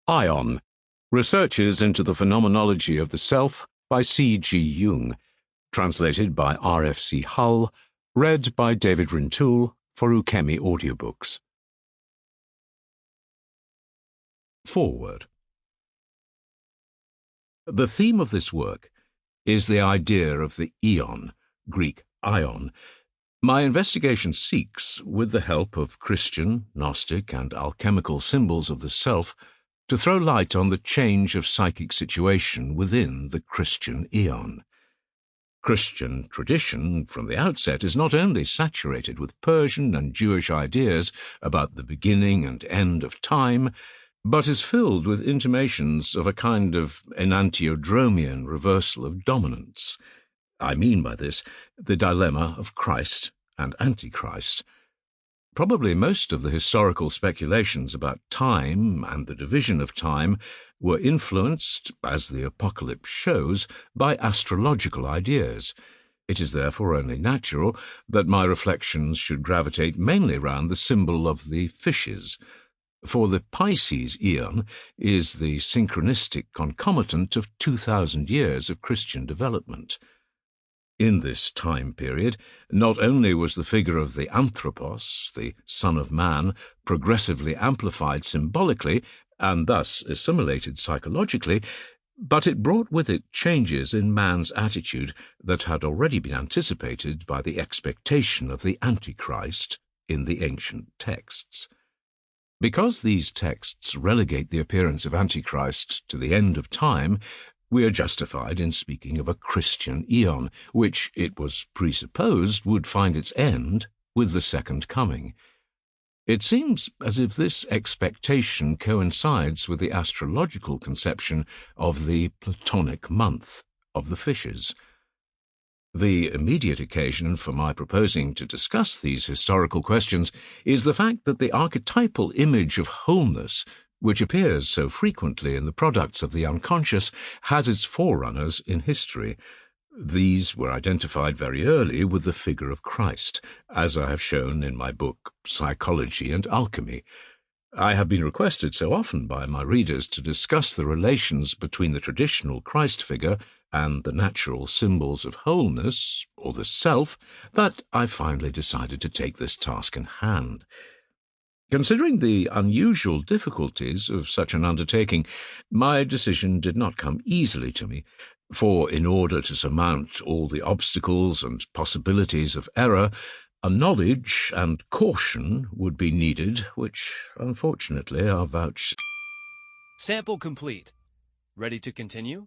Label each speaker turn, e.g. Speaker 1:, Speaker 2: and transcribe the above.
Speaker 1: Aion, Researches into the Phenomenology of the Self by C.G. Jung, translated by R.F.C. Hull, read by David Rintoul for Ukemi Audiobooks. Foreword. The theme of this work is the idea of the aeon, Greek aion. My investigation seeks, with the help of Christian, gnostic, and alchemical symbols of the self, to throw light on the change of psychic situation within the Christian aeon. Christian tradition, from the outset, is not only saturated with Persian and Jewish ideas about the beginning and end of time, but is filled with intimations of a kind of enantiodromian reversal of dominance. I mean by this the dilemma of Christ and Antichrist. Probably most of the historical speculations about time and the division of time were influenced, as the Apocalypse shows, by astrological ideas. It is therefore only natural that my reflections should gravitate mainly round the symbol of the fishes, for the Pisces aeon is the synchronistic concomitant of 2,000 years of Christian development. In this time period, not only was the figure of the Anthropos, the Son of Man, progressively amplified symbolically and thus assimilated psychologically, but it brought with it changes in man's attitude that had already been anticipated by the expectation of the Antichrist in the ancient texts. Because these texts relegate the appearance of Antichrist to the end of time, we are justified in speaking of a Christian aeon, which it was presupposed would find its end with the second coming. It seems as if this expectation coincides with the astrological conception of the Platonic month of the fishes. The immediate occasion for my proposing to discuss these historical questions is the fact that the archetypal image of wholeness, which appears so frequently in the products of the unconscious, has its forerunners in history. These were identified very early with the figure of Christ, as I have shown in my book Psychology and Alchemy. I have been requested so often by my readers to discuss the relations between the traditional Christ figure and the natural symbols of wholeness, or the self, that I finally decided to take this task in hand. Considering the unusual difficulties of such an undertaking, my decision did not come easily to me, for in order to surmount all the obstacles and possibilities of error, a knowledge and caution would be needed, which, unfortunately, are vouchsafed.
Speaker 2: Sample complete. Ready to continue?